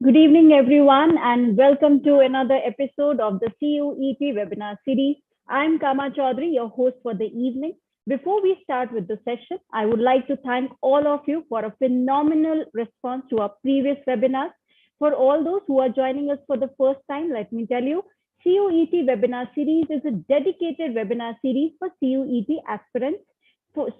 Good evening, everyone, and welcome to another episode of the CUET webinar series. I'm Kama Chaudhary, your host for the evening. Before we start with the session, I would like to thank all of you for a phenomenal response to our previous webinars. For all those who are joining us for the first time, let me tell you, CUET webinar series is a dedicated webinar series for CUET aspirants.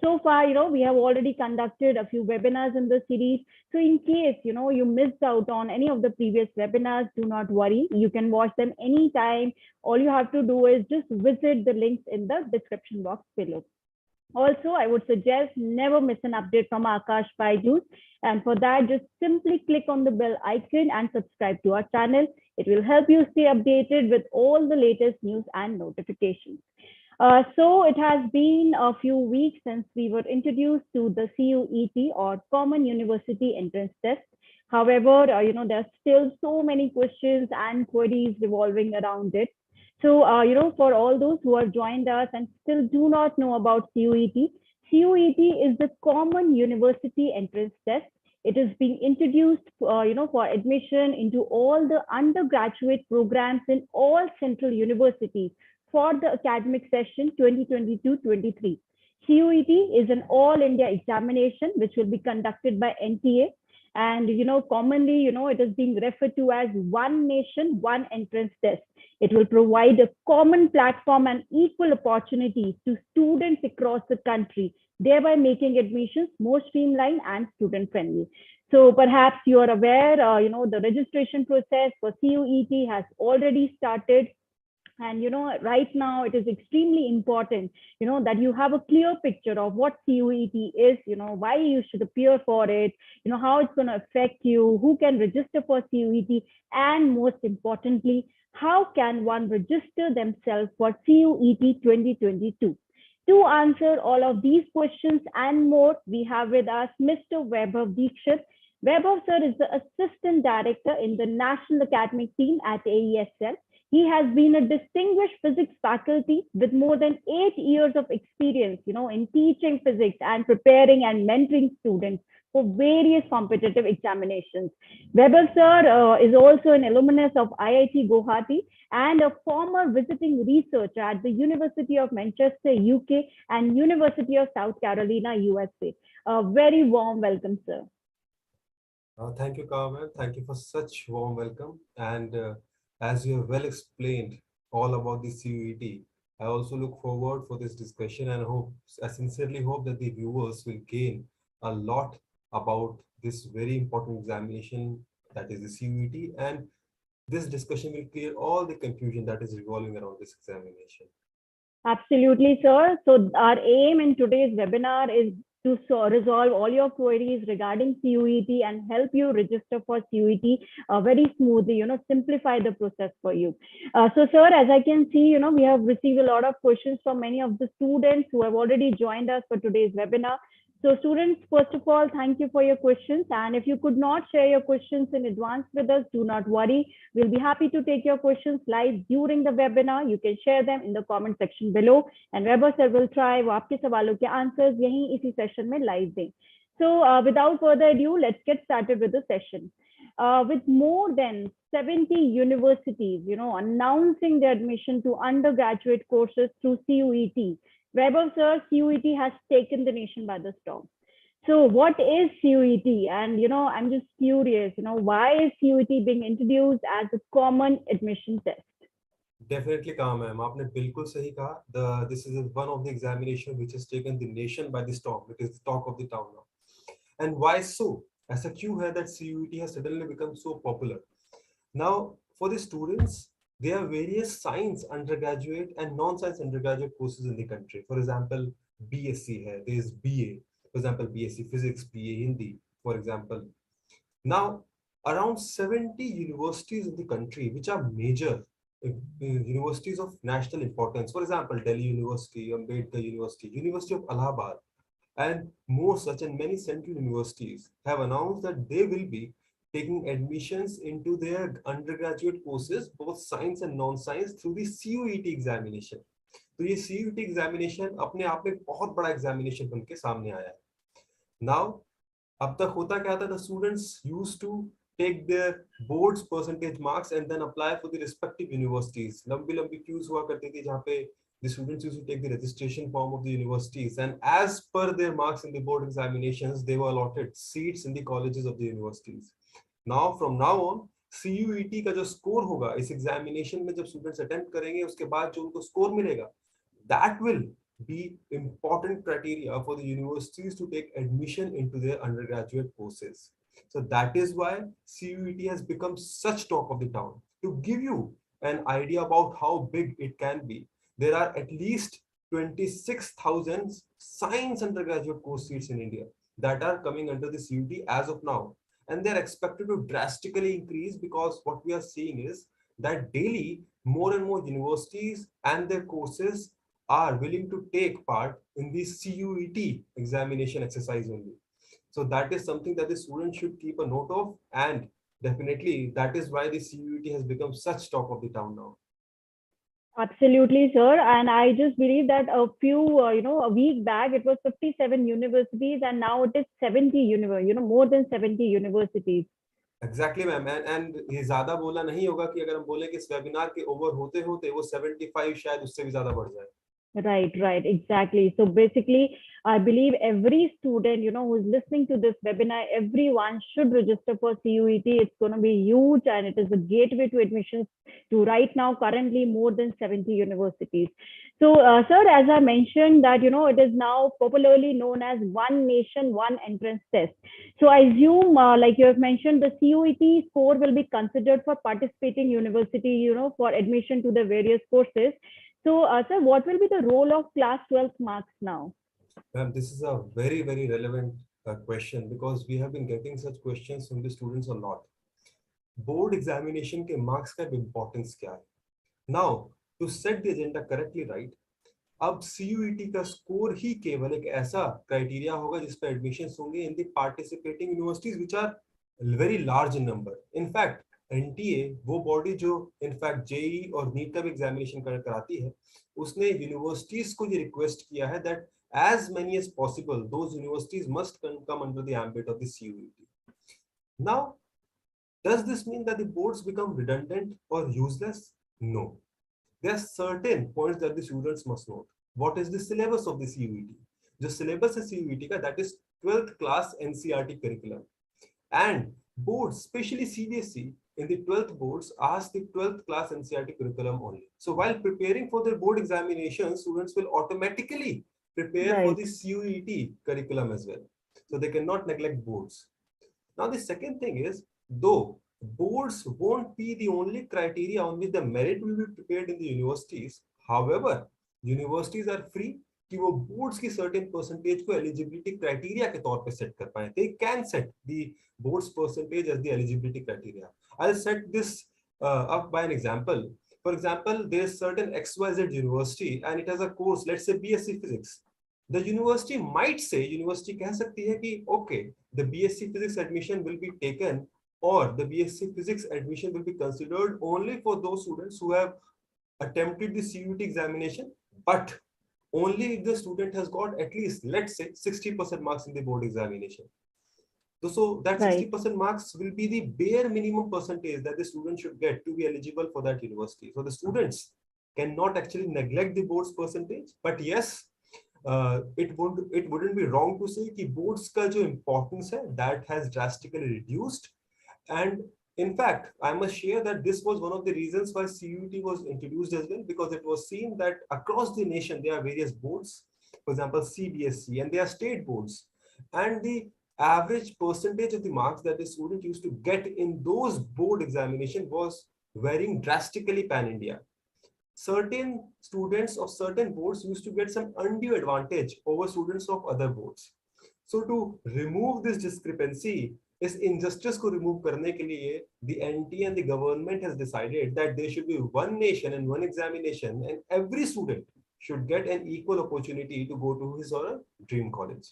So far, we have already conducted a few webinars in the series. So in case, you missed out on any of the previous webinars, do not worry. You can watch them anytime. All you have to do is just visit the links in the description box below. Also, I would suggest never miss an update from Aakash BYJU'S. And for that, just simply click on the bell icon and subscribe to our channel. It will help you stay updated with all the latest news and notifications. So it has been a few weeks since we were introduced to the CUET or Common University Entrance Test. However, there are still so many questions and queries revolving around it. So, for all those who have joined us and still do not know about CUET, CUET is the Common University Entrance Test. It is being introduced, for admission into all the undergraduate programs in all central universities for the academic session 2022-23. CUET is an all India examination which will be conducted by NTA. And, commonly, it is being referred to as one nation, one entrance test. It will provide a common platform and equal opportunities to students across the country, thereby making admissions more streamlined and student friendly. So perhaps you are aware, the registration process for CUET has already started. And right now it is extremely important that you have a clear picture of what CUET is, why you should appear for it, how it's going to affect you, who can register for CUET, and most importantly, how can one register themselves for CUET 2022. To answer all of these questions and more, we have with us Mr. Vaibhav Dikshit. Vaibhav sir is the assistant director in the national academic team at AESL. He has been a distinguished physics faculty with more than 8 years of experience, in teaching physics and preparing and mentoring students for various competitive examinations. Weber sir is also an alumnus of IIT Guwahati and a former visiting researcher at the University of Manchester, UK, and University of South Carolina, USA. A very warm welcome, sir. Thank you, Carmen. Thank you for such warm welcome. And as you have well explained all about the CUET, I also look forward for this discussion and I sincerely hope that the viewers will gain a lot about this very important examination that is the CUET, and this discussion will clear all the confusion that is revolving around this examination. Absolutely, sir. So our aim in today's webinar is to resolve all your queries regarding CUET and help you register for CUET very smoothly, simplify the process for you. So, sir, as I can see, we have received a lot of questions from many of the students who have already joined us for today's webinar. So students, first of all, thank you for your questions. And if you could not share your questions in advance with us, do not worry. We'll be happy to take your questions live during the webinar. You can share them in the comment section below. And Weber sir will try वो आपके सवालों के answers यहीं इसी session में live दें. So without further ado, let's get started with the session. With more than 70 universities, announcing their admission to undergraduate courses through CUET, Weber sir, CUET has taken the nation by the storm. So what is CUET? And, I'm just curious, why is CUET being introduced as a common admission test? Definitely, ma'am. आपने बिल्कुल सही कहा. This is one of the examination which has taken the nation by the storm. It is the talk of the town now. And why so? ऐसा क्यों है that CUET has suddenly become so popular? Now, for the students, there are various science undergraduate and non-science undergraduate courses in the country. For example, BSc hai, there is BA. For example, BSc Physics, BA Hindi, for example. Now, around 70 universities in the country, which are major universities of national importance. For example, Delhi University, Ambedkar University, University of Allahabad, and more such and many central universities have announced that they will be taking admissions into their undergraduate courses, both science and non-science, through the CUET examination. तो ये CUET examination अपने आप में बहुत बड़ा examination बनके सामने आया है. Now, अब तक होता क्या था? The students used to take their board's percentage marks and then apply for the respective universities. Lambi queues hua karti thi jahan pe the students used to take the registration form of the universities, and as per their marks in the board examinations, they were allotted seats in the colleges of the universities. Now, from now on, CUET का जो score होगा इस examination में जब students attempt करेंगे उसके बाद जो उनको score मिलेगा, that will be important criteria for the universities to take admission into their undergraduate courses. So that is why CUET has become such talk of the town. To give you an idea about how big it can be, there are at least 26,000 science undergraduate course seats in India that are coming under the CUET as of now. And they're expected to drastically increase because what we are seeing is that daily more and more universities and their courses are willing to take part in the CUET examination exercise only. So that is something that the students should keep a note of, and definitely that is why the CUET has become such talk of the town now. Absolutely, sir. And I just believe that a few, a week back, it was 57 universities, and now it is 70 more than 70 universities. Exactly, ma'am. And ये ज्यादा बोला नहीं होगा कि अगर हम बोले कि इस वेबिनार के ओवर होते होते वो 75 शायद उससे भी ज्यादा बढ़ जाए. Right, exactly. So basically, I believe every student, who's listening to this webinar, everyone should register for CUET. It's going to be huge, and it is a gateway to admissions to right now, currently more than 70 universities. So, sir, as I mentioned that, it is now popularly known as One Nation, One Entrance Test. So I assume, like you have mentioned, the CUET score will be considered for participating university, for admission to the various courses. So, sir, what will be the role of class 12 marks now? Ma'am, this is a very, very relevant question because we have been getting such questions from the students a lot. Board examination के marks का importance क्या है? Now, to set the agenda correctly right, अब CUET का score ही केवल एक ऐसा criteria होगा जिस पर admissions होंगे in the participating universities which are very large in number. In fact, NTA वो बॉडी जो इनफैक्ट जेई और नीट का भी एग्जामिनेशन कराती है, उसने यूनिवर्सिटीज को ये रिक्वेस्ट किया है that as many as possible those universities must come under the ambit of the CUET. Now, does this mean that the boards become redundant or useless? No. There are certain points that the students must note. What is the syllabus of the CUET? The syllabus of CUET ka, that is 12th class NCERT curriculum. And boards, especially CBSE, in the 12th boards ask the 12th class NCERT curriculum only. So while preparing for their board examinations, students will automatically prepare for the CUET curriculum as well. So they cannot neglect boards. Now the second thing is, though boards won't be the only criteria on which the merit will be prepared in the universities, however, universities are free कि वो boards की certain percentage को eligibility criteria के तौर पे set कर पाए. They can set the boards percentage as the eligibility criteria. I'll set this up by an example. For example, there is certain XYZ university and it has a course, let's say BSc Physics. The university might say, university कह सकती है कि okay, the BSc Physics admission will be taken or the BSc Physics admission will be considered only for those students who have attempted the CUET examination, but only if the student has got at least, let's say, 60% marks in the board examination. So that 60% marks will be the bare minimum percentage that the student should get to be eligible for that university. So the students cannot actually neglect the board's percentage, but yes, it wouldn't be wrong to say that boards का जो importance है, that has drastically reduced. And in fact, I must share that this was one of the reasons why CUET was introduced as well, because it was seen that across the nation there are various boards, for example CBSE, and there are state boards, and the average percentage of the marks that the student used to get in those board examination was varying drastically pan-India. Certain students of certain boards used to get some undue advantage over students of other boards. So to remove this discrepancy, इस injustice को remove करने के लिए, the NT and the government has decided that there should be one nation and one examination, and every student should get an equal opportunity to go to his or her dream college.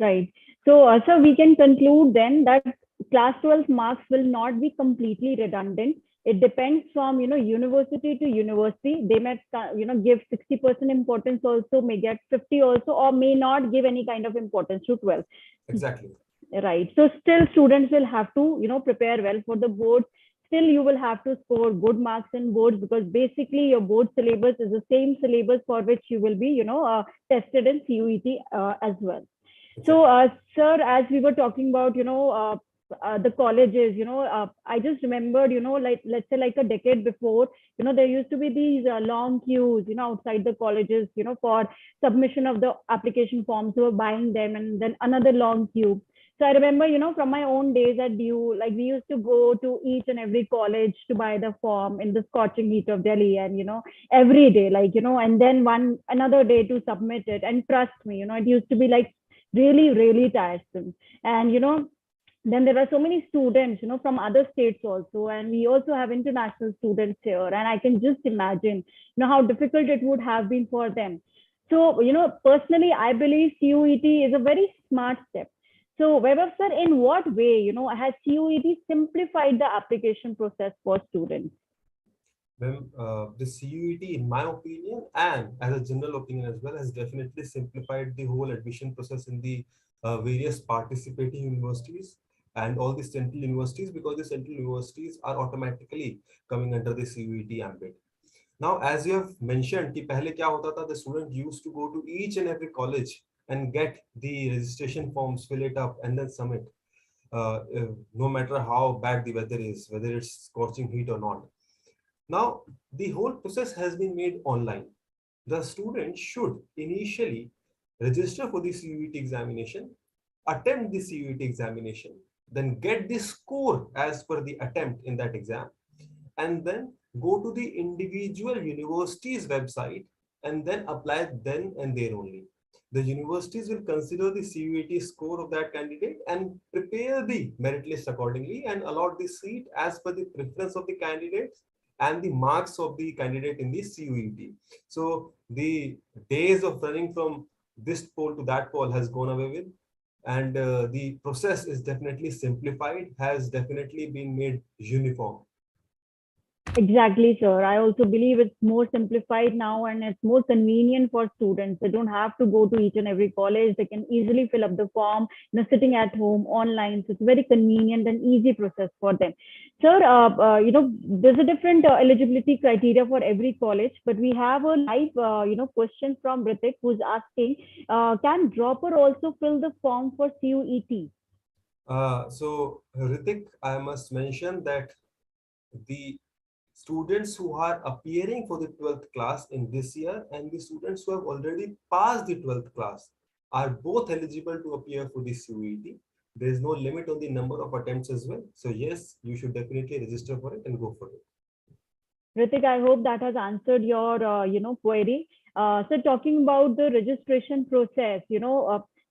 Right. So, sir, we can conclude then that class 12 marks will not be completely redundant. It depends from, university to university. They may, give 60% importance also, may get 50 also, or may not give any kind of importance to 12. Exactly. Right. So still students will have to, prepare well for the boards. Still you will have to score good marks in boards because basically your board syllabus is the same syllabus for which you will be, tested in CUET as well. So, Exactly. sir, as we were talking about, the colleges, I just remembered, like let's say like a decade before, there used to be these long queues, outside the colleges, for submission of the application forms. We were buying them, and then another long queue. So I remember, from my own days at DU, like we used to go to each and every college to buy the form in the scorching heat of Delhi, and every day, like and then one another day to submit it. And trust me, it used to be like really, really tiresome. And then there are so many students, from other states also, and we also have international students here. And I can just imagine, how difficult it would have been for them. So, personally, I believe CUET is a very smart step. So, Vaibhav sir, in what way, has CUET simplified the application process for students? Well, the CUET, in my opinion, and as a general opinion as well, has definitely simplified the whole admission process in the various participating universities and all the central universities, because the central universities are automatically coming under the CUET ambit. Now, as you have mentioned, कि पहले क्या होता था, the student used to go to each and every college and get the registration forms, fill it up, and then submit. No matter how bad the weather is, whether it's scorching heat or not. Now, the whole process has been made online. The student should initially register for the CUET examination, attempt the CUET examination, then get the score as per the attempt in that exam, and then go to the individual university's website and then apply then and there only. The universities will consider the CUET score of that candidate and prepare the merit list accordingly and allot the seat as per the preference of the candidates and the marks of the candidate in the CUET. So the days of running from this poll to that poll has gone away with, and the process is definitely simplified, has definitely been made uniform. Exactly, sir. I also believe it's more simplified now and it's more convenient for students. They don't have to go to each and every college. They can easily fill up the form, sitting at home online. So it's very convenient and easy process for them. Sir, there's a different eligibility criteria for every college, but we have a live, question from Ritik who's asking, can dropper also fill the form for CUET? So, Ritik, I must mention that the students who are appearing for the 12th class in this year and the students who have already passed the 12th class are both eligible to appear for the CUET. There is no limit on the number of attempts as well. So yes, you should definitely register for it and go for it. Ritik, I hope that has answered your, query. So talking about the registration process,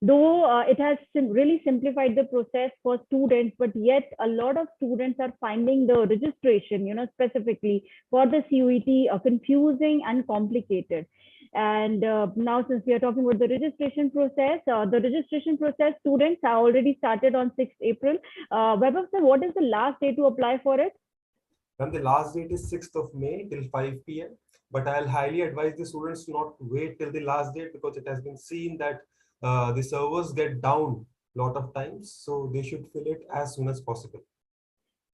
though it has really simplified the process for students, but yet a lot of students are finding the registration, specifically for the CUET confusing and complicated. And now, since we are talking about the registration process students have already started on 6th April. Vaibhav sir, what is the last day to apply for it? And the last date is 6th of May till 5 p.m. But I'll highly advise the students not wait till the last date because it has been seen that the servers get down a lot of times. So they should fill it as soon as possible.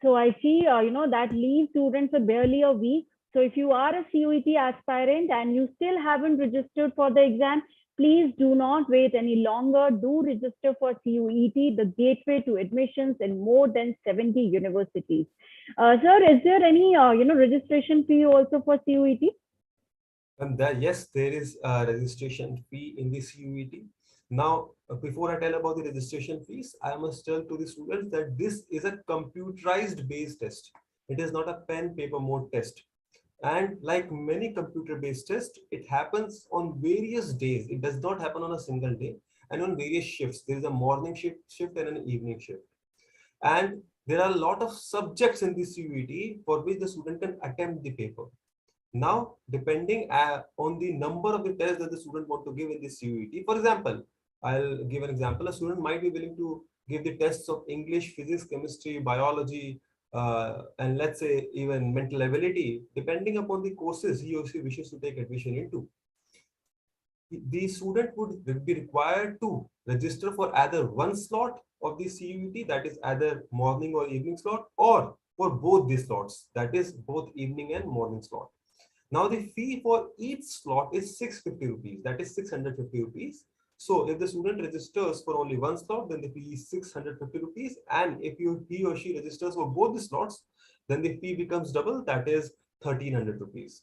So I see, that leaves students for barely a week. So if you are a CUET aspirant and you still haven't registered for the exam, please do not wait any longer. Do register for CUET, the gateway to admissions in more than 70 universities. Sir, is there any, registration fee also for CUET? And that, yes, there is a registration fee in the CUET. Now, before I tell about the registration fees, I must tell to the students that this is a computerized based test. It is not a pen paper mode test. And like many computer based tests, it happens on various days. It does not happen on a single day and on various shifts. There is a morning shift and an evening shift. And there are a lot of subjects in the CUET for which the student can attempt the paper. Now, depending on the number of the tests that the student want to give in the CUET, for example, I'll give an example. A student might be willing to give the tests of English, physics, chemistry, biology, and let's say even mental ability, depending upon the courses he or she wishes to take admission into. The student would be required to register for either one slot of the CUET, that is either morning or evening slot, or for both the slots, that is both evening and morning slot. Now the fee for each slot is 650 rupees, that is 650 rupees. So if the student registers for only one slot, then the fee is 650 rupees. And if he or she registers for both the slots, then the fee becomes double, that is 1300 rupees.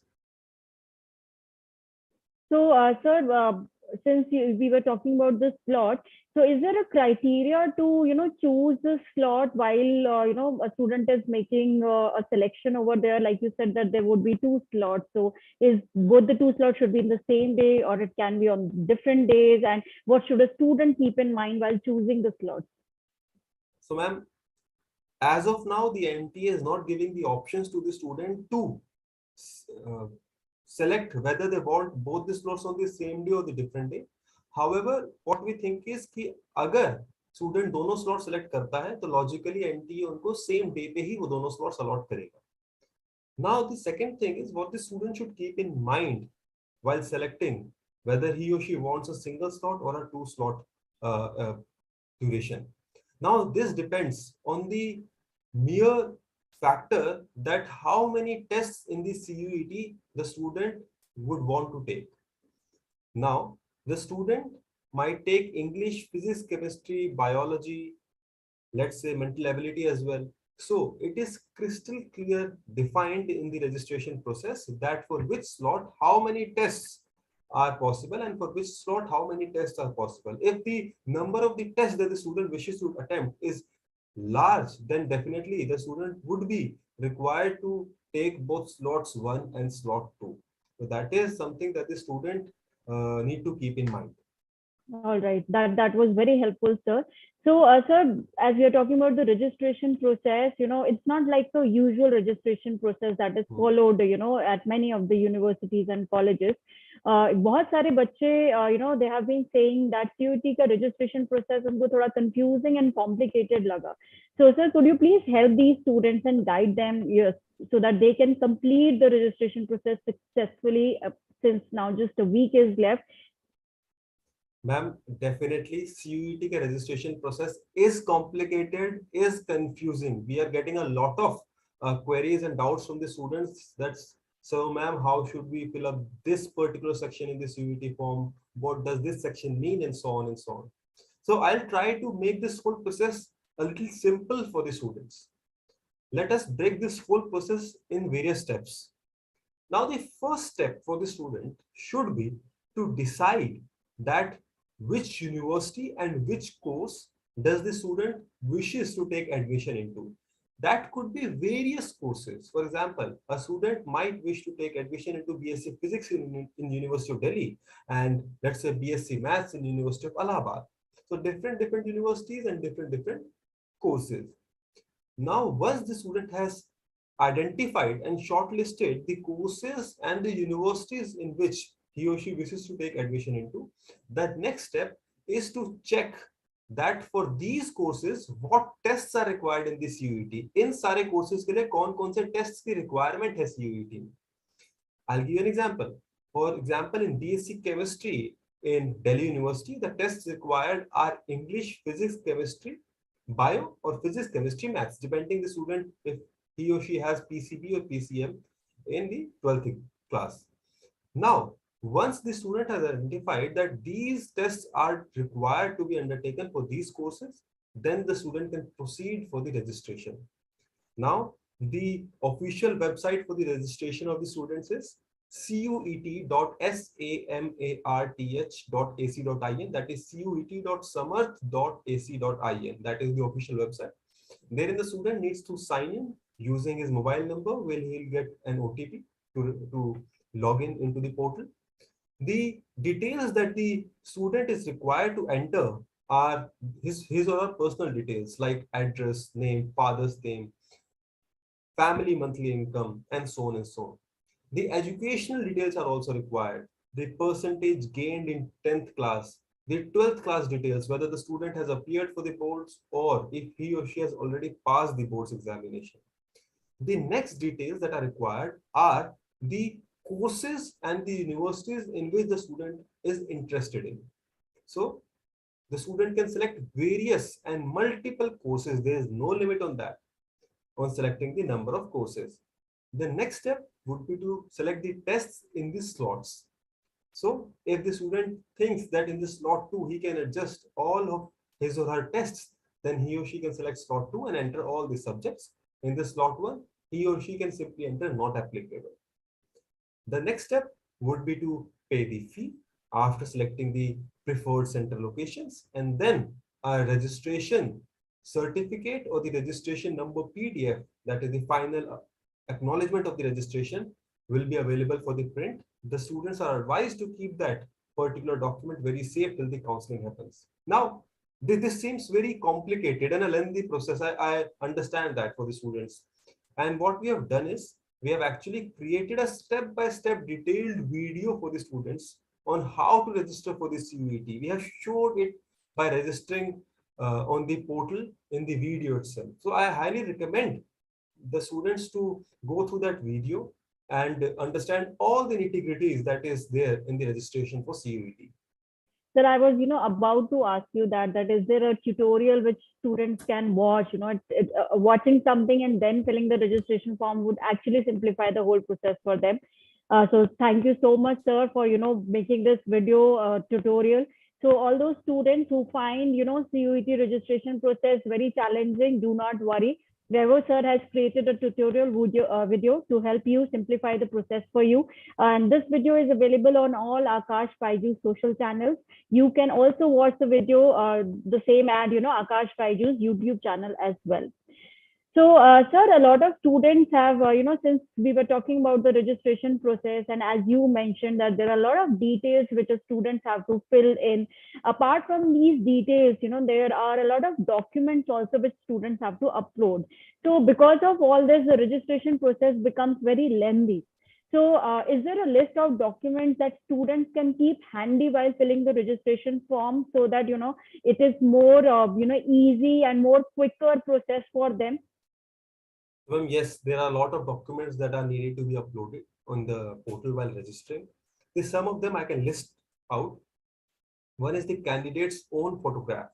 So, sir, since we were talking about the slot, so is there a criteria to, choose the slot while, a student is making a selection over there? Like you said that there would be two slots. So is both the two slots should be in the same day, or it can be on different days? And what should a student keep in mind while choosing the slots? So ma'am, as of now, the MTA is not giving the options to the student to uh, select whether they want both the slots on the same day or the different day. However, what we think is कि अगर student दोनों slot select करता है, तो logically MTA उनको same day पे ही वो दोनों slots allot करेगा. Now the second thing is what the student should keep in mind while selecting whether he or she wants a single slot or a two slot duration. Now this depends on the mere factor that how many tests in the CUET the student would want to take. Now the student might take English, physics, chemistry, biology, let's say mental ability as well. So it is crystal clear defined in the registration process that for which slot how many tests are possible and for which slot how many tests are possible. If the number of the tests that the student wishes to attempt is large, then definitely the student would be required to take both slots 1 and slot 2. So that is something that the student need to keep in mind. All right, that was very helpful, sir. So, sir, as we are talking about the registration process, it's not like the usual registration process that is followed, at many of the universities and colleges. बहुत सारे बच्चे, they have been saying that CUET का registration process उनको थोड़ा confusing and complicated लगा. So, sir, could you please help these students and guide them, yes, so that they can complete the registration process successfully, since now just a week is left? Ma'am, definitely CUET का registration process is complicated, is confusing. We are getting a lot of queries and doubts from the students. That's so, ma'am, how should we fill up this particular section in the CUET form? What does this section mean, and so on and so on. So I'll try to make this whole process a little simple for the students. Let us break this whole process in various steps. Now, the first step for the student should be to decide that which university and which course does the student wishes to take admission into. That could be various courses. For example, a student might wish to take admission into BSc Physics in University of Delhi, and let's say BSc Maths in University of Allahabad. So different universities and different courses. Now, once the student has identified and shortlisted the courses and the universities in which he or she wishes to take admission into, the next step is to check that for these courses what tests are required in the CUET. In सारे courses के लिए कौन-कौन से tests की requirement है CUET में. I'll give you an example. For example, in BSc Chemistry in Delhi University, the tests required are English, Physics, Chemistry, Bio, or Physics, Chemistry, Maths, depending the student if he or she has PCB or PCM in the 12th class. Now, once the student has identified that these tests are required to be undertaken for these courses, then the student can proceed for the registration. Now, the official website for the registration of the students is cuet.samarth.ac.in. That is cuet.samarth.ac.in. That is the official website. Therein the student needs to sign in using his mobile number, where he'll get an OTP to log in into the portal. The details that the student is required to enter are his or her personal details like address, name, father's name, family monthly income, and so on and so on. The educational details are also required. The percentage gained in 10th class, the 12th class details, whether the student has appeared for the boards or if he or she has already passed the boards examination. The next details that are required are the courses and the universities in which the student is interested in. So The student can select various and multiple courses. There is no limit on that, on selecting the number of courses. The next step would be to select the tests in the slots. So if the student thinks that in the slot 2 he can adjust all of his or her tests, then he or she can select slot 2 and enter all the subjects. In the slot 1, he or she can simply enter not applicable. The next step would be to pay the fee after selecting the preferred center locations, and then a registration certificate or the registration number PDF, that is the final acknowledgement of the registration, will be available for the print. The students are advised to keep that particular document very safe till the counseling happens. Now, this seems very complicated and a lengthy process. I understand that for the students. And what we have done is we have actually created a step-by-step detailed video for the students on how to register for the CUET. We have showed it by registering on the portal in the video itself. So I highly recommend the students to go through that video and understand all the nitty-gritties that is there in the registration for CUET. Sir, I was, about to ask you that is there a tutorial which students can watch? Watching something and then filling the registration form would actually simplify the whole process for them. So thank you so much, sir, for, making this video tutorial. So all those students who find, CUET registration process very challenging, do not worry. Revo sir has created a tutorial video to help you simplify the process for you. And this video is available on all Aakash BYJU'S social channels. You can also watch the video, the same ad, Aakash BYJU'S YouTube channel as well. So, sir, a lot of students have, since we were talking about the registration process, and as you mentioned that there are a lot of details which the students have to fill in. Apart from these details, there are a lot of documents also which students have to upload. So because of all this, the registration process becomes very lengthy. So is there a list of documents that students can keep handy while filling the registration form so that, it is more, easy and more quicker process for them? Well, yes, there are a lot of documents that are needed to be uploaded on the portal while registering. There's some of them I can list out. One is the candidate's own photograph.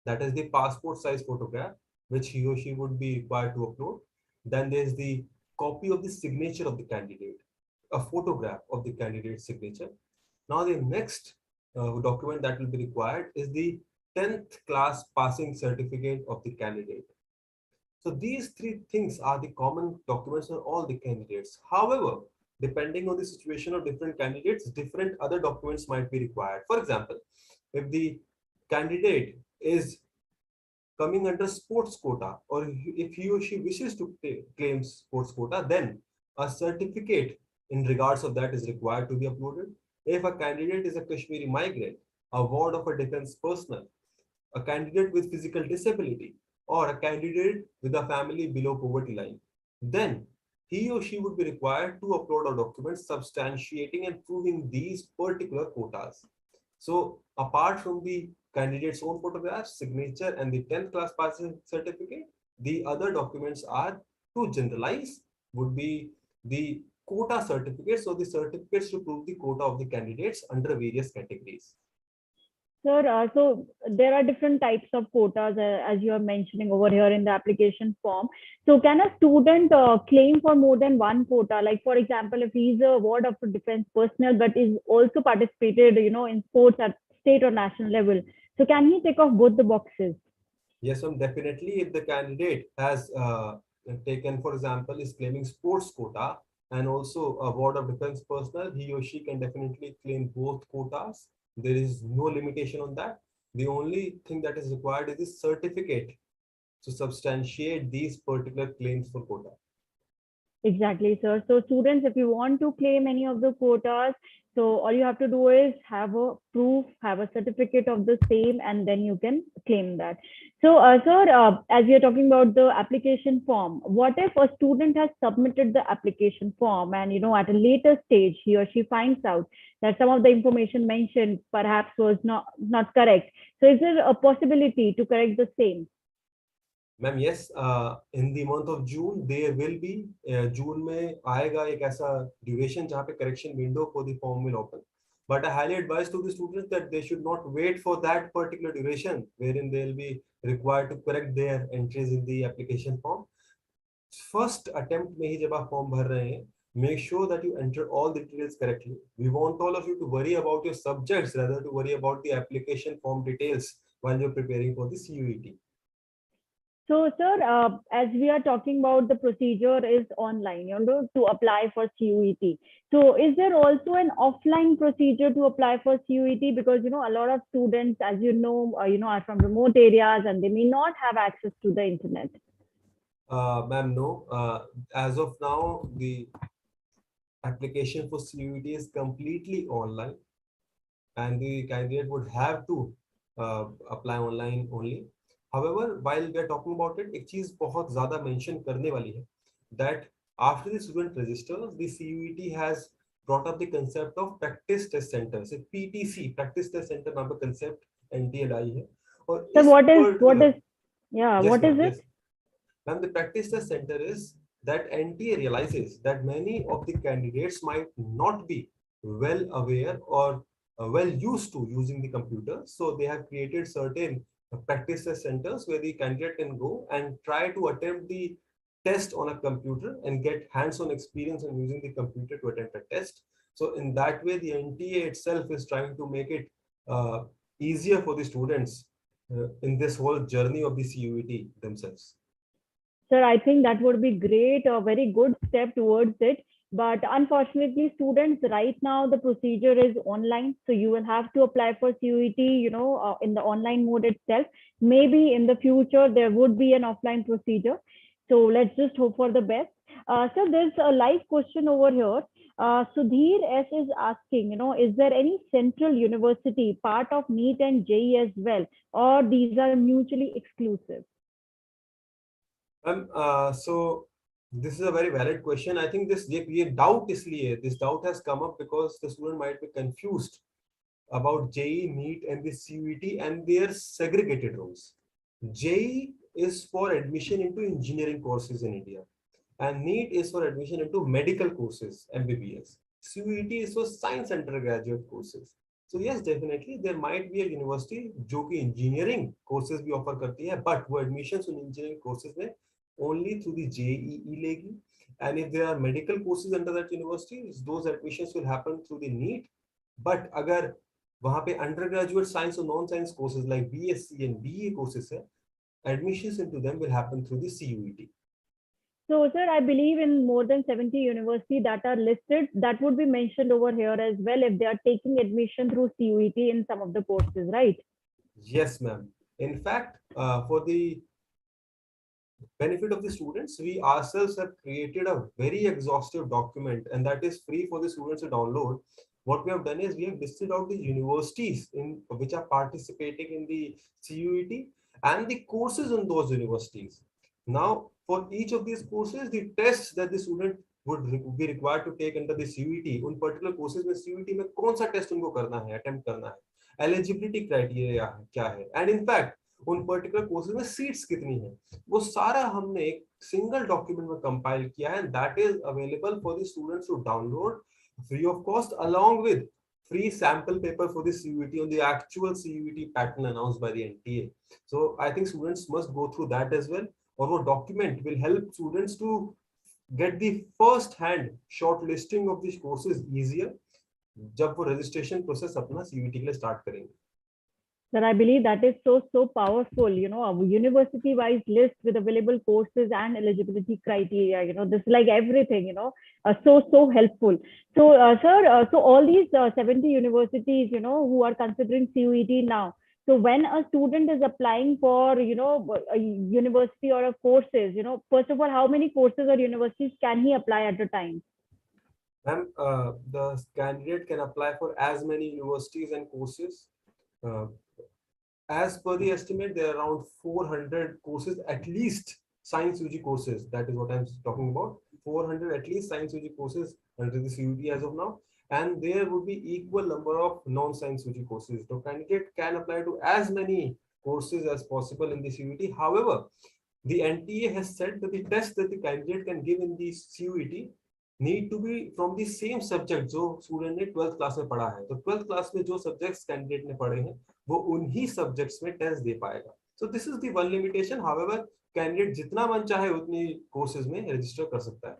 That is the passport size photograph, which he or she would be required to upload. Then there's the copy of the signature of the candidate, a photograph of the candidate's signature. Now the next document that will be required is the 10th class passing certificate of the candidate. So these three things are the common documents for all the candidates. However, depending on the situation of different candidates, different other documents might be required. For example, if the candidate is coming under sports quota, or if he or she wishes to claim sports quota, then a certificate in regards of that is required to be uploaded. If a candidate is a Kashmiri migrant, a ward of a defense personnel, a candidate with physical disability, or a candidate with a family below poverty line, then he or she would be required to upload a document substantiating and proving these particular quotas. So apart from the candidate's own photograph, signature, and the 10th class passing certificate, the other documents are, to generalize, would be the quota certificates, so the certificates to prove the quota of the candidates under various categories. Sir, so there are different types of quotas, as you are mentioning over here in the application form. So can a student claim for more than one quota? Like, for example, if he's a ward of defense personnel, but is also participated, in sports at state or national level. So can he tick off both the boxes? Yes, definitely. If the candidate has taken, for example, is claiming sports quota and also a ward of defense personnel, he or she can definitely claim both quotas. There is no limitation on that. The only thing that is required is a certificate to substantiate these particular claims for quota. Exactly, sir. So students, if you want to claim any of the quotas, so all you have to do is have a proof, have a certificate of the same, and then you can claim that. So, sir, as we are talking about the application form, what if a student has submitted the application form and, at a later stage, he or she finds out that some of the information mentioned perhaps was not correct. So is there a possibility to correct the same? Ma'am yes in the month of June there will be June में आएगा एक ऐसा duration जहाँ पे correction window for the form will open But I highly advise to the students that they should not wait for that particular duration wherein they'll be required to correct their entries in the application form. First attempt में ही जब आप form भर रहे हैं, make sure that you enter all the details correctly. We want all of you to worry about your subjects rather to worry about the application form details while you're preparing for the CUET. So, sir, as we are talking about the procedure is online, to apply for CUET. So, is there also an offline procedure to apply for CUET? Because a lot of students, as are from remote areas and they may not have access to the internet. Ma'am, no. As of now, the application for CUET is completely online, and the candidate would have to apply online only. However, while we are talking about it, एक चीज बहुत ज़्यादा mention करने वाली है that after the student registers, the CUET has brought up the concept of practice test center. So PTC, practice test center नाम का concept NTA लाई है. और So, इस what is particular, yeah, yes what is ma'am, it? yes. Ma'am, the practice test center is that NTA realizes that many of the candidates might not be well aware or well used to using the computer. So they have created certain practice test centers where the candidate can go and try to attempt the test on a computer and get hands-on experience on using the computer to attempt a test. So in that way, the NTA itself is trying to make it easier for the students in this whole journey of the CUET themselves. Sir, I think that would be great, a very good step towards it. But unfortunately, students, right now the procedure is online. So you will have to apply for CUET, in the online mode itself. Maybe in the future, there would be an offline procedure. So let's just hope for the best. So there's a live question over here. Sudhir S is asking, is there any central university part of NEET and JEE as well, or these are mutually exclusive? So this is a very valid question. I think this doubt has come up because the student might be confused about JEE, NEET, and the CUET and their segregated roles. JEE is for admission into engineering courses in India, and NEET is for admission into medical courses, MBBS. CUET is for science undergraduate courses. So yes, definitely there might be a university जो कि engineering courses भी offer करती है, but वो admissions उन engineering courses में only through the JEE legi. And if there are medical courses under that university, those admissions will happen through the NEET. But अगर वहाँ पे undergraduate science or non-science courses like BSc and BA courses है, admissions into them will happen through the CUET. So, sir, I believe in more than 70 universities that are listed, that would be mentioned over here as well if they are taking admission through CUET in some of the courses, right? Yes, ma'am. In fact, for the benefit of the students, we ourselves have created a very exhaustive document, and that is free for the students to download. What we have done is we have listed out the universities in which are participating in the CUET and the courses in those universities. Now, for each of these courses, the tests that the student would be required to take under the CUET, उन particular courses में CUET में कौन सा test उनको करना है, attempt करना है, eligibility criteria क्या है, and in fact उन पर्टिकुलर कोर्सेज में सीट्स कितनी है, वो सारा हमने एक सिंगल डॉक्यूमेंट में कंपाइल किया है, that is available for the students to download free of cost along with free sample paper for the CUET on the actual CUET pattern announced by the NTA. So I think students must go through that as well, और वो document will help students to get the first hand shortlisting of these courses easier जब वो registration process अपना CUET के लिए start करेंगे. Sir, I believe that is so powerful, a university-wise list with available courses and eligibility criteria, this is like everything, so helpful. So, sir, so all these 70 universities, who are considering CUET now, so when a student is applying for, a university or a courses, first of all, how many courses or universities can he apply at a time? Ma'am, the candidate can apply for as many universities and courses. As per the estimate, there are around 400 courses, at least science UG courses. That is what I'm talking about. 400 at least science UG courses under the CUET as of now. And there would be equal number of non-science UG courses. The candidate can apply to as many courses as possible in the CUET. However, the NTA has said that the test that the candidate can give in the CUET need to be from the same subject जो student ने 12th class में पढ़ा है. तो 12th class में जो subjects candidate ने पढ़े हैं वो उन्हीं सब्जेक्ट्स में टेस्ट दे पाएगा. So this is the one limitation. However, candidate जितना मन चाहे उतनी कोर्सेज में रजिस्टर कर सकता है.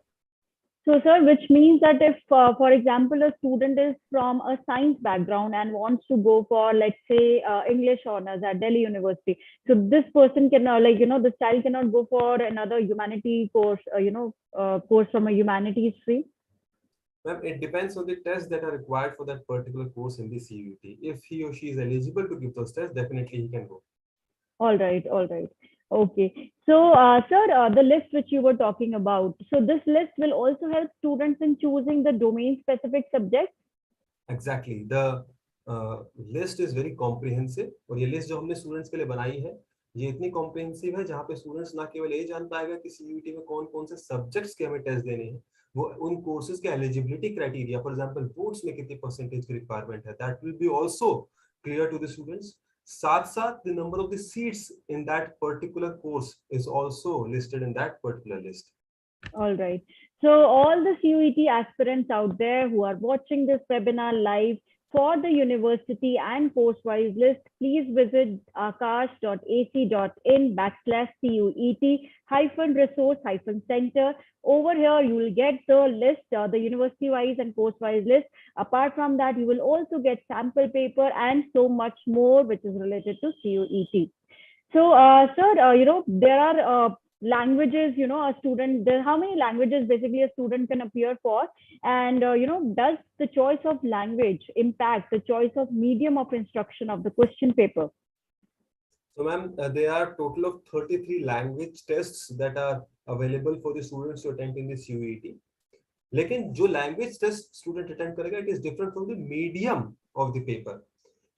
So, sir, which means that if, for example, a student is from a science background and wants to go for, let's say, English honors at Delhi University, so this person can, this child cannot go for another humanity course, course from a humanities stream. Ma'am, it depends on the tests that are required for that particular course in the CUET. If he or she is eligible to give those tests, definitely he can go. All right, all right. Okay. So, sir, the list which you were talking about, so this list will also help students in choosing the domain-specific subjects? Exactly. The list is very comprehensive. और ये list जो हमने students के लिए बनाई है, ये इतनी comprehensive है जहाँ पे students ना केवल ये जान पाएगा कि CUET में कौन-कौन से subjects के हमें test देने हैं, वो उन courses के eligibility criteria, for example, boards में कितनी percentage की requirement है, that will be also clear to the students. साथ साथ the number of the seats in that particular course is also listed in that particular list. All right. So all the CUET aspirants out there who are watching this webinar live, for the university and course-wise list, please visit aakash.ac.in/CUET-resource-center. Over here, you will get the list, the university-wise and course-wise list. Apart from that, you will also get sample paper and so much more, which is related to CUET. So, sir, there are languages, a student, how many languages basically a student can appear for? And, does the choice of language impact the choice of medium of instruction of the question paper? So, ma'am, there are total of 33 language tests that are available for the students to attempt in the CUET. लेकिन जो language test student attempt करेगा, it is different from the medium of the paper.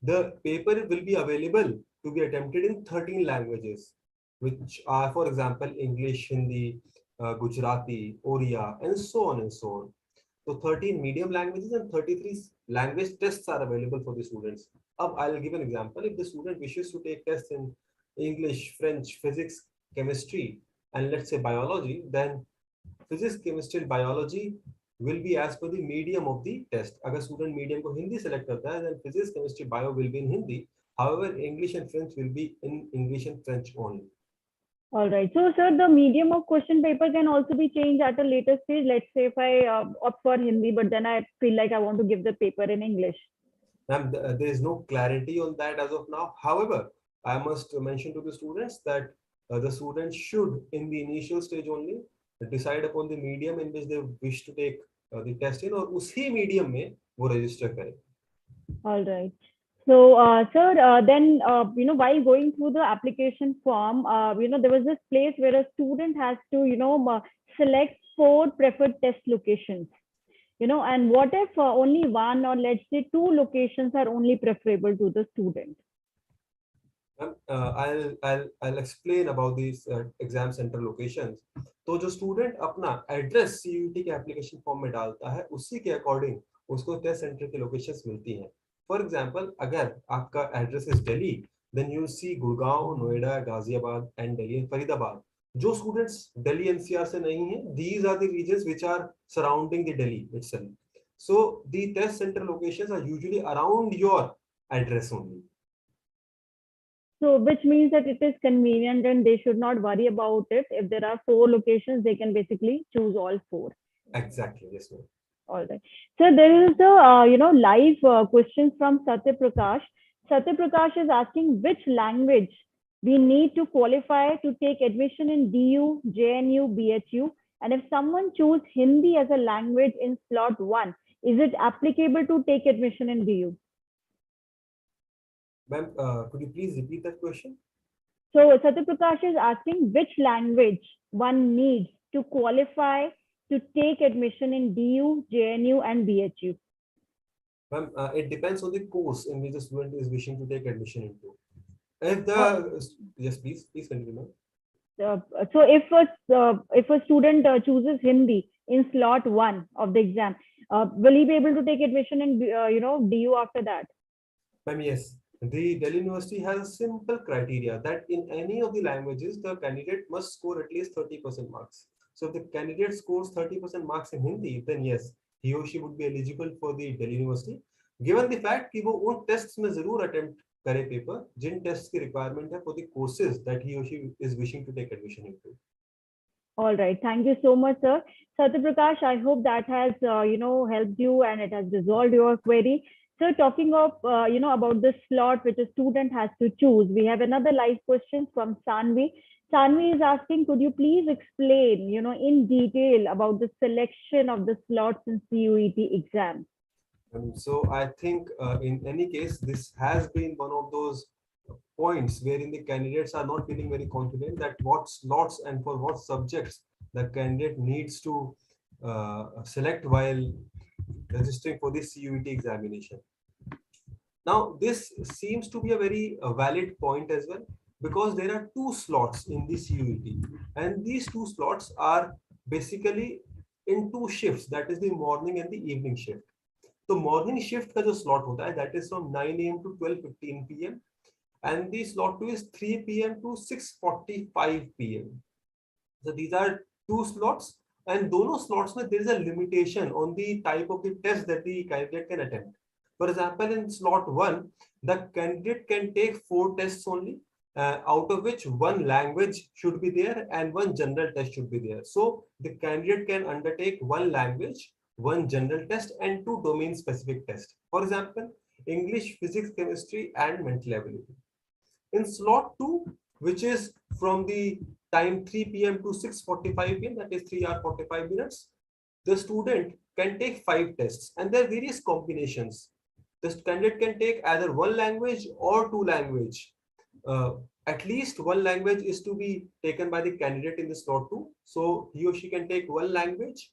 The paper will be available to be attempted in 13 languages, which are, for example, English, Hindi, Gujarati, Oriya, and so on and so on. So 13 medium languages and 33 language tests are available for the students. I'll give an example. If the student wishes to take tests in English, French, physics, chemistry, and let's say biology, then physics, chemistry, and biology will be as per the medium of the test. अगर student medium को Hindi select करता है, then physics, chemistry, bio will be in Hindi. However, English and French will be in English and French only. All right. So, sir, the medium of question paper can also be changed at a later stage. Let's say if I opt for Hindi, but then I feel like I want to give the paper in English. Ma'am, there is no clarity on that as of now. However, I must mention to the students that the students should, in the initial stage only, decide upon the medium in which they wish to take the test in, और उसी medium में वो register करें. All right. So, sir, then, while going through the application form, there was this place where a student has to, select 4 preferred test locations, and what if only one or let's say 2 locations are only preferable to the student? I'll explain about these exam center locations. तो जो student अपना address CUET के application form में डालता है, उसी के according उसको test center की locations मिलती हैं. For example, अगर आपका address is Delhi, then you will see Gurgaon, Noida, Ghaziabad, and Delhi, Faridabad. जो students Delhi NCR से नहीं हैं, these are the regions which are surrounding the Delhi itself. So the test center locations are usually around your address only. So, which means that it is convenient and they should not worry about it. If there are 4 locations, they can basically choose all 4. Exactly, yes, ma'am. All right. So there is a, live questions from Satya Prakash. Satya Prakash is asking which language we need to qualify to take admission in DU, JNU, BHU. And if someone choose Hindi as a language in slot 1, is it applicable to take admission in DU? Ma'am, could you please repeat that question? So Satya Prakash is asking which language one needs to qualify to take admission in DU, JNU, and BHU. Ma'am, it depends on the course in which the student is wishing to take admission into. If the yes, please continue. So if a student chooses Hindi in slot 1 of the exam, will he be able to take admission in DU after that? Ma'am, yes. The Delhi University has a simple criteria that in any of the languages the candidate must score at least 30% marks. So if the candidate scores 30% marks in Hindi, then yes, he or she would be eligible for the Delhi University. Given the fact कि वो उन tests में जरूर attempt करे paper, जिन tests की requirement है for the courses that he or she is wishing to take admission into. All right. Thank you so much, sir. Satya Prakash, I hope that has, helped you and it has resolved your query. So talking of, about the slot which a student has to choose, we have another live question from Sanvi. Sanvi is asking, could you please explain, in detail about the selection of the slots in CUET exam? So I think in any case, this has been one of those points wherein the candidates are not feeling very confident that what slots and for what subjects the candidate needs to select while registering for the CUET examination. Now, this seems to be a very valid point as well, because there are two slots in the CUET, and these two slots are basically in two shifts, that is the morning and the evening shift. तो morning shift का जो slot होता है that is from 9 AM to 12:15 PM and the slot 2 is 3 PM to 6:45 PM. So these are two slots, and दोनों slots में there is a limitation on the type of the test that the candidate can attempt. For example, in slot 1 the candidate can take 4 tests only, out of which one language should be there and one general test should be there. So the candidate can undertake one language, one general test and 2 domain specific tests. For example, English, physics, chemistry and mental ability. In slot 2, which is from the time 3 PM to 6:45 PM, that is 3 hours 45 minutes, the student can take 5 tests and there are various combinations. The candidate can take either one language or 2 language. At least one language is to be taken by the candidate in the slot 2. So he or she can take one language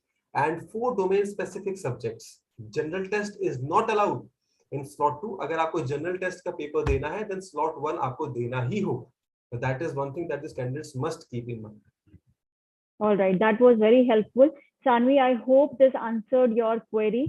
and 4 domain specific subjects. General test is not allowed in slot 2. अगर आपको general test का paper देना है, then slot 1 आपको देना ही होगा. So that is one thing that the candidates must keep in mind. All right, that was very helpful. Sanvi, I hope this answered your query.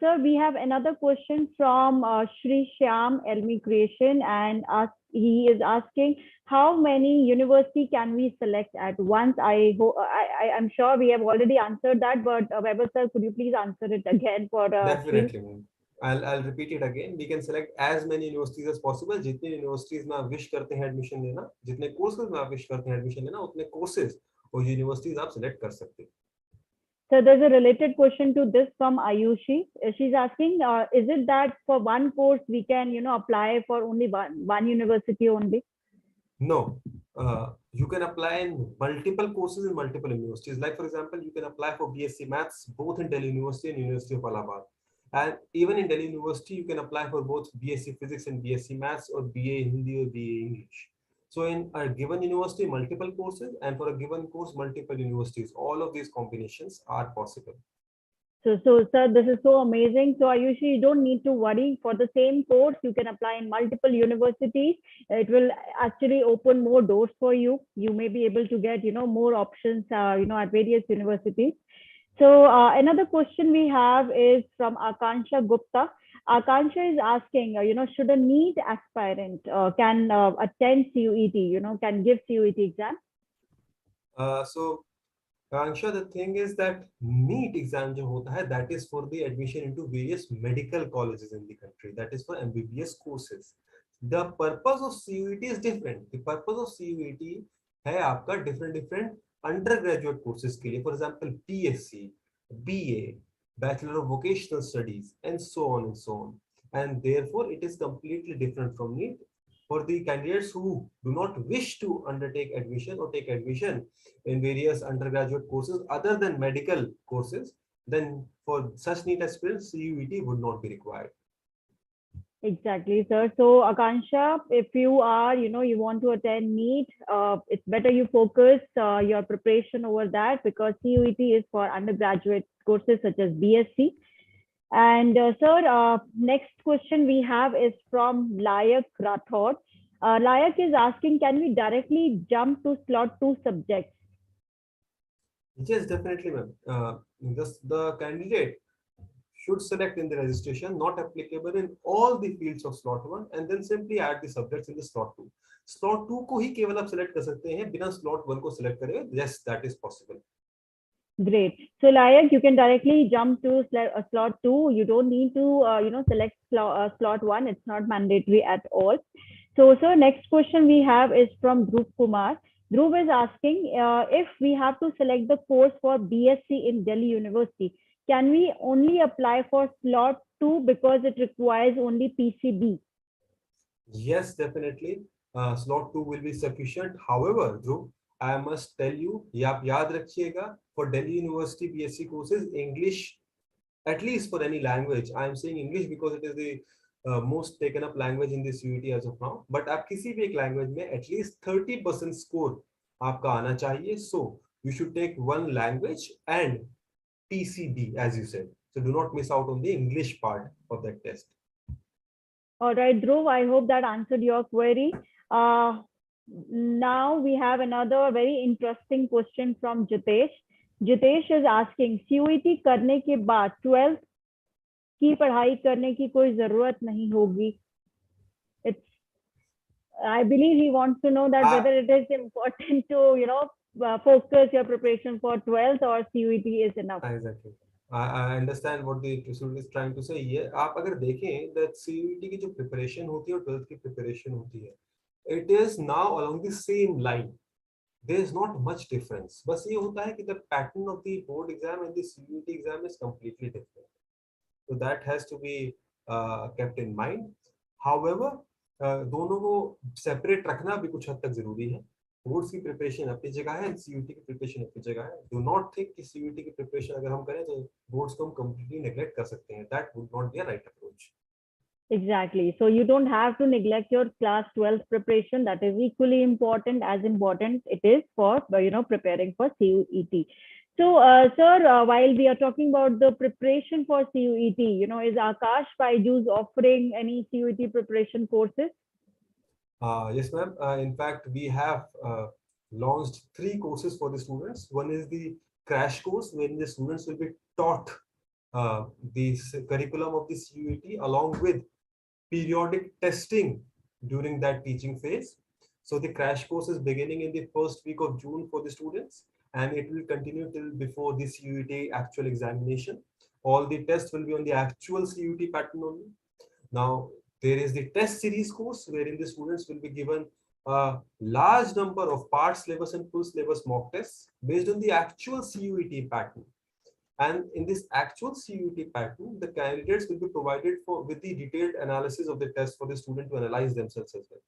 Sir, we have another question from Shri Shyam Elmi Creation, and he is asking, how many university can we select at once? I'm sure we have already answered that, but Weber sir, could you please answer it again for Definitely. I'll repeat it again. We can select as many universities as possible. जितनी universities में आप wish करते हैं admission लेना, जितने courses में आप wish करते हैं admission लेना, उतने courses और universities आप select कर सकते हैं. So there's a related question to this from Ayushi. She's asking, is it that for one course we can, apply for only one university only? No, you can apply in multiple courses in multiple universities. Like for example, you can apply for BSc Maths both in Delhi University and University of Allahabad. And even in Delhi University, you can apply for both BSc Physics and BSc Maths, or BA Hindi or BA English. So in a given university, multiple courses, and for a given course, multiple universities. All of these combinations are possible. So sir, this is so amazing. So Ayushi, you don't need to worry. For the same course, you can apply in multiple universities. It will actually open more doors for you. You may be able to get, more options, at various universities. So another question we have is from Akansha Gupta. Akansha is asking, should a NEET aspirant can attend CUET, can give CUET exam? So Akansha, the thing is that NEET exam जो होता है, that is for the admission into various medical colleges in the country. That is for MBBS courses. The purpose of CUET is different. The purpose of CUET है आपका different undergraduate courses के लिए. For example, BSc, BA, Bachelor of Vocational Studies, and so on and so on. And therefore, it is completely different from NEET. For the candidates who do not wish to undertake admission or take admission in various undergraduate courses other than medical courses, then for such NEET aspirants, CUET would not be required. Exactly, sir. So Akansha, if you are, you want to attend NEET, it's better you focus your preparation over that, because CUET is for undergraduate courses such as BSc. And sir, next question we have is from Layak Rathod. Layak is asking, can we directly jump to slot 2 subjects? Yes, definitely, ma'am. The candidate should select in the registration not applicable in all the fields of slot 1 and then simply add the subjects in the slot 2. Slot 2 को ही केवल आप select कर सकते हैं बिना slot 1 को select करे. Yes, that is possible. Great. So Layak, you can directly jump to slot 2. You don't need to, select slot 1. It's not mandatory at all. So next question we have is from Dhruv Kumar. Dhruv is asking if we have to select the course for BSc in Delhi University, can we only apply for slot 2 because it requires only PCB? Yes, definitely. Slot 2 will be sufficient. However, Dhruv, I must tell you, ये आप याद रखिएगा, for Delhi University BSc courses, English, at least for any language, I am saying English because it is the most taken up language in this CUET as of now. But आप किसी भी एक language में at least 30% score आपका आना चाहिए. So you should take one language and PCB as you said. So do not miss out on the English part of that test. All right, Dhruv, I hope that answered your query. Now we have another very interesting question from Jitesh. Jitesh is asking, CUET करने के बाद 12th की पढ़ाई करने की कोई जरूरत नहीं होगी? It's, I believe he wants to know that whether it is important to, focus your preparation for 12th or CUET is enough. Exactly. I understand what the student is trying to say. ये आप अगर देखें that CUET की जो preparation होती है और 12th की preparation होती है, it is now along the same line. There is not much difference. बस ये होता है कि the pattern of the board exam and the CUET exam is completely different. So that has to be kept in mind. However, दोनों को separate रखना भी कुछ हद तक जरूरी है. बोर्ड्स की प्रिपरेशन अपनी जगह है, सीयूटी की प्रिपरेशन अपनी जगह है. डू नॉट थिंक कि सीयूटी की प्रिपरेशन अगर हम करें तो बोर्ड्स को हम कंप्लीटली नेग्लेक्ट कर सकते हैं. That would not be a right approach. Exactly. So you don't have to neglect your class 12th preparation. That is equally important as important it is for, preparing for CUET. So, sir, while we are talking about the preparation for CUET, is Aakash BYJU'S offering any CUET preparation courses? Yes, ma'am. In fact, we have launched 3 courses for the students. One is the crash course, wherein the students will be taught the curriculum of the CUET along with periodic testing during that teaching phase. So the crash course is beginning in the first week of June for the students, and it will continue till before the CUET actual examination. All the tests will be on the actual CUET pattern only. Now, there is the test series course wherein the students will be given a large number of part syllabus and full syllabus mock tests based on the actual CUET pattern. And in this actual CUET pattern, the candidates will be provided with the detailed analysis of the test for the student to analyze themselves as well.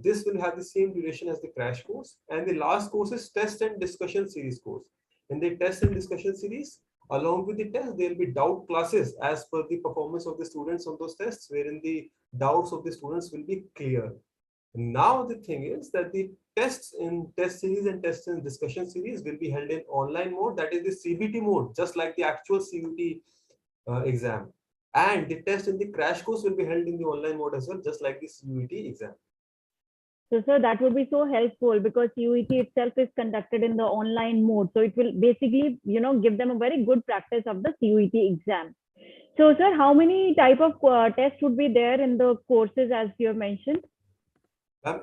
This will have the same duration as the crash course. And the last course is test and discussion series course. In the test and discussion series, along with the test, there will be doubt classes as per the performance of the students on those tests, wherein the doubts of the students will be clear. Now the thing is that the tests in test series and test and discussion series will be held in online mode, that is the CBT mode, just like the actual CUET exam. And the test in the crash course will be held in the online mode as well, just like the CUET exam. So, sir, that would be so helpful because CUET itself is conducted in the online mode. So it will basically, give them a very good practice of the CUET exam. So, sir, how many type of tests would be there in the courses as you have mentioned?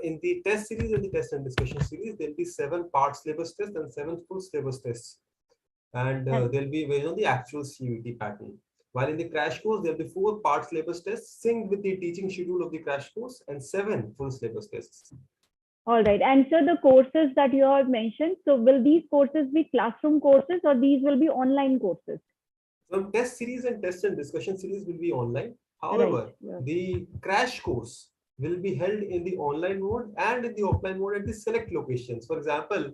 In the test series and the test and discussion series, there will be 7 part syllabus tests and 7 full syllabus tests. And they'll be based on the actual CUET pattern. While in the crash course, there will be 4 part syllabus tests synced with the teaching schedule of the crash course and 7 full syllabus tests. All right. And so the courses that you have mentioned, so will these courses be classroom courses or these will be online courses? So test series and test and discussion series will be online. However, the crash course will be held in the online mode and in the offline mode at the select locations. For example,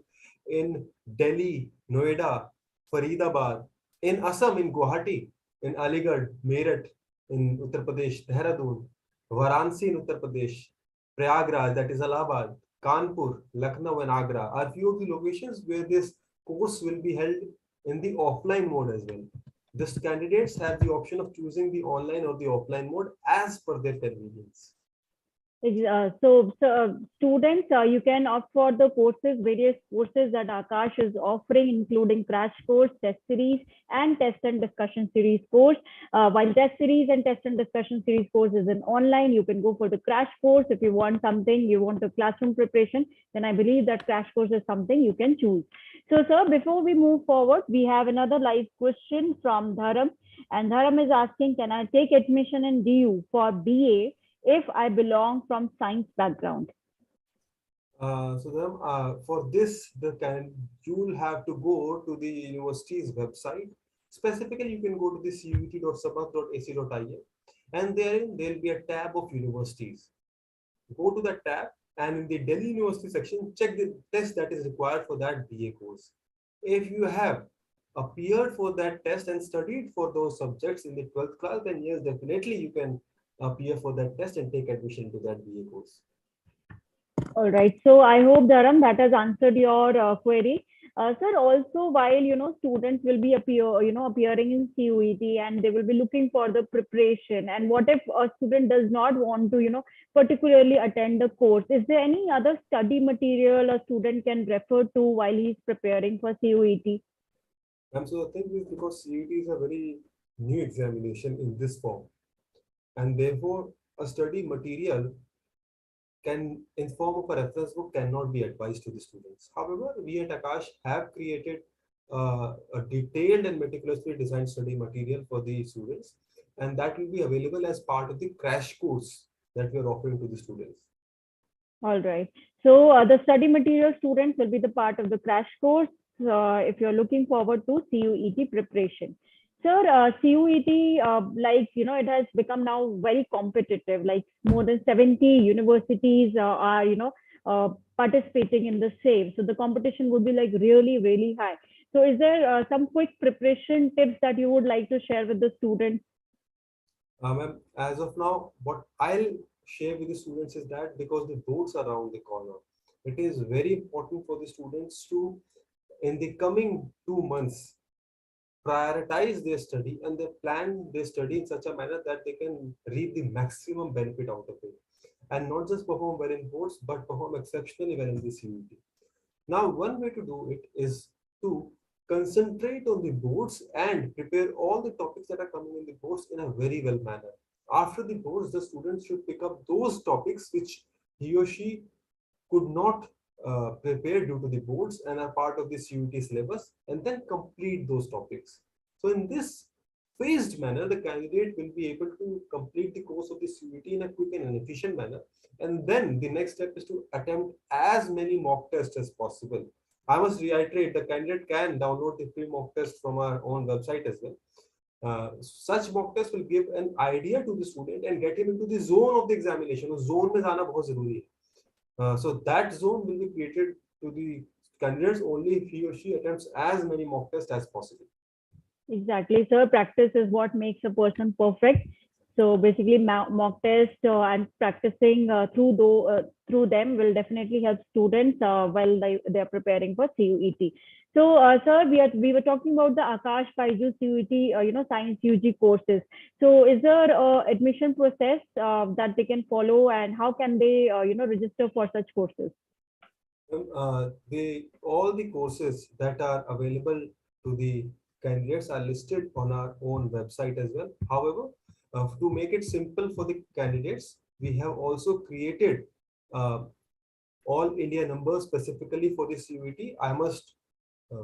in Delhi, Noida, Faridabad, in Assam, in Guwahati, in Aligarh, Meerut, in Uttar Pradesh, Dehradun, Varanasi in Uttar Pradesh, Prayagraj, that is Allahabad, Kanpur, Lucknow and Agra are few of the locations where this course will be held in the offline mode as well. The candidates have the option of choosing the online or the offline mode as per their convenience. Students, you can opt for the courses, various courses that Aakash is offering, including crash course, test series, and test and discussion series course. While test series and test and discussion series course is in online, you can go for the crash course. If you want something, you want a classroom preparation, then I believe that crash course is something you can choose. So, sir, before we move forward, we have another live question from Dharam. And Dharam is asking, can I take admission in DU for BA if I belong from science background? So then, for this, you will have to go to the university's website. Specifically, you can go to the cuet.sabat.ac.in, and there'll be a tab of universities. Go to that tab, and in the Delhi University section, check the test that is required for that BA course. If you have appeared for that test and studied for those subjects in the 12th class, then yes, definitely you can appear for that test and take admission to that BA course. All right. So I hope, Dharam, that has answered your query. Sir, also while students will be appearing in CUET and they will be looking for the preparation. And what if a student does not want to particularly attend the course? Is there any other study material a student can refer to while he's preparing for CUET? And so the thing is, because CUT is a very new examination in this form, and therefore a study material can, in form of a reference book, cannot be advised to the students. However, we at Akash have created a detailed and meticulously designed study material for the students, and that will be available as part of the crash course that we are offering to the students. All right. So the study material students will be the part of the crash course if you're looking forward to CUET preparation. Sir, CUET, it has become now very competitive. Like more than 70 universities are, participating in the same. So the competition would be like really, really high. So is there some quick preparation tips that you would like to share with the students? Ma'am, as of now, what I'll share with the students is that because the boards are around the corner, it is very important for the students to, in the coming 2 months, prioritize their study and they plan their study in such a manner that they can reap the maximum benefit out of it and not just perform well in boards but perform exceptionally well in the CUT. Now, one way to do it is to concentrate on the boards and prepare all the topics that are coming in the boards in a very well manner. After the boards, the students should pick up those topics which he or she could not prepare due to the boards and are part of the CUT syllabus and then complete those topics. So in this phased manner, the candidate will be able to complete the course of the CUT in a quick and an efficient manner. And then the next step is to attempt as many mock tests as possible. I must reiterate, the candidate can download the free mock test from our own website as well. Such mock test will give an idea to the student and get him into the zone of the examination. Zone में जाना बहुत जरूरी है. So that zone will be created to the candidates only if he or she attempts as many mock tests as possible. Exactly, sir. Practice is what makes a person perfect. So basically, mock test and practicing through them will definitely help students while they are preparing for CUET. So, sir, we were talking about the Aakash BYJU'S CUET, science UG courses. So, is there admission process that they can follow, and how can they register for such courses? All the courses that are available to the candidates are listed on our own website as well. However, to make it simple for the candidates, we have also created all India numbers specifically for the CUET. I must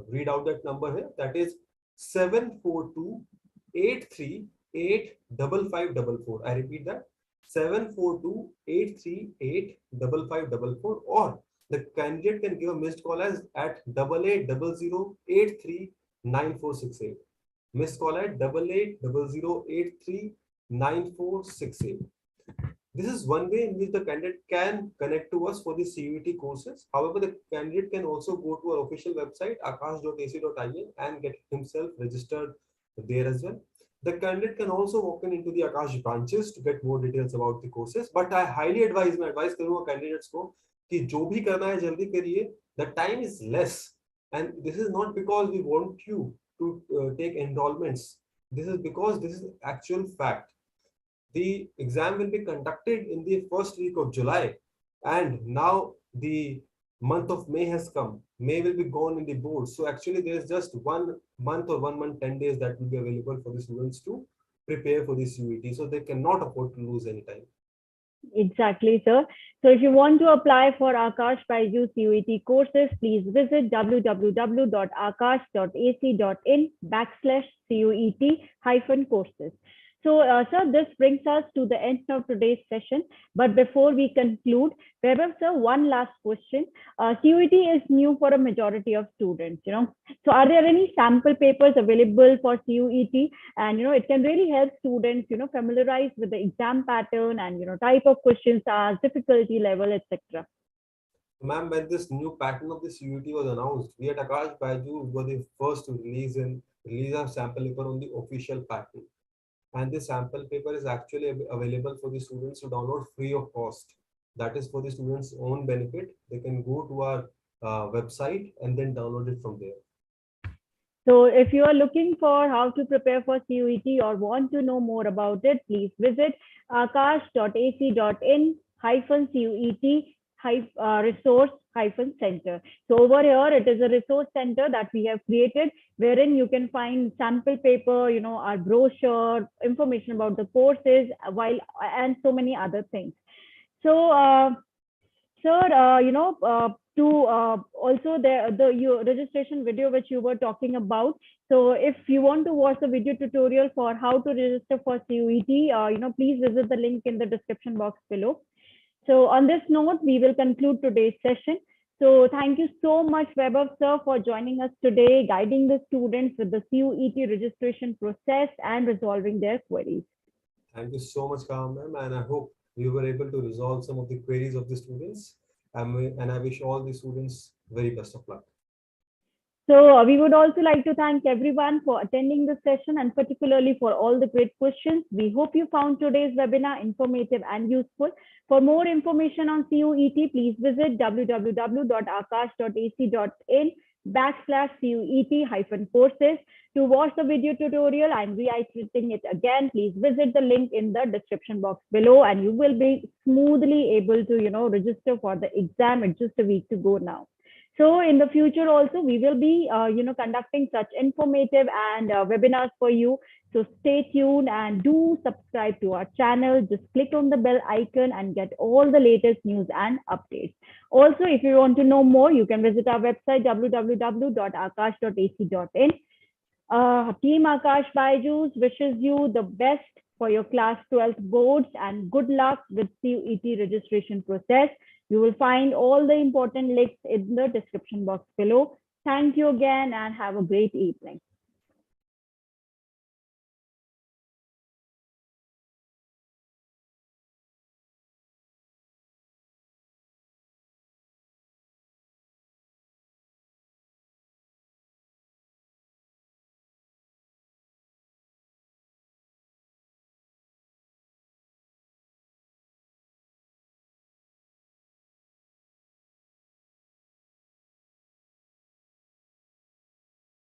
read out that number here. That is 742-838-5544. I repeat that, 742-838-5544, or the candidate can give a missed call as at 8800839468. Missed call at 8800839468. This is one way in which the candidate can connect to us for the CUET courses. However, the candidate can also go to our official website, aakash.ac.in, and get himself registered there as well. The candidate can also walk into the Aakash branches to get more details about the courses. But I highly advise, मैं advise करूँगा candidates को कि जो भी करना है जल्दी करिए. The time is less, and this is not because we want you to take enrollments. This is because this is actual fact. the exam will be conducted in the first week of July, and now the month of May has come. May will be gone in the board. So actually, there's just 1 month or 1 month, 10 days that will be available for the students to prepare for the CUET. So they cannot afford to lose any time. Exactly, sir. So if you want to apply for Aakash BYJU'S CUET courses, please visit www.aakash.ac.in/CUET-courses. So, sir, this brings us to the end of today's session. But before we conclude, Vaibhav, sir, one last question. CUET is new for a majority of students, So are there any sample papers available for CUET? And, it can really help students, familiarize with the exam pattern and, type of questions asked, difficulty level, etc. Ma'am, when this new pattern of the CUET was announced, we at Aakash BYJU'S were the first to release our sample paper on the official pattern. And this sample paper is actually available for the students to download free of cost. That is for the students' own benefit. They can go to our website and then download it from there. So if you are looking for how to prepare for CUET or want to know more about it, please visit aakash.ac.in/CUET-resource-center. So over here, it is a resource center that we have created, wherein you can find sample paper, our brochure, information about the courses, and so many other things. So, sir, also the your registration video which you were talking about. So if you want to watch the video tutorial for how to register for CUET, please visit the link in the description box below. So on this note, we will conclude today's session. So thank you so much, Vaibhav sir, for joining us today, guiding the students with the CUET registration process and resolving their queries. Thank you so much, Kaam ma'am, and I hope we were able to resolve some of the queries of the students. And I wish all the students very best of luck. So we would also like to thank everyone for attending the session and particularly for all the great questions. We hope you found today's webinar informative and useful. For more information on CUET, please visit www.aakash.ac.in/CUET-courses. To watch the video tutorial, I'm reiterating it again. Please visit the link in the description box below and you will be smoothly able to, register for the exam. It's just a week to go now. So in the future also, we will be, conducting such informative and webinars for you. So stay tuned and do subscribe to our channel. Just click on the bell icon and get all the latest news and updates. Also, if you want to know more, you can visit our website, www.aakash.ac.in. Team Aakash BYJU'S wishes you the best for your class 12th boards and good luck with CUET registration process. You will find all the important links in the description box below. Thank you again and have a great evening.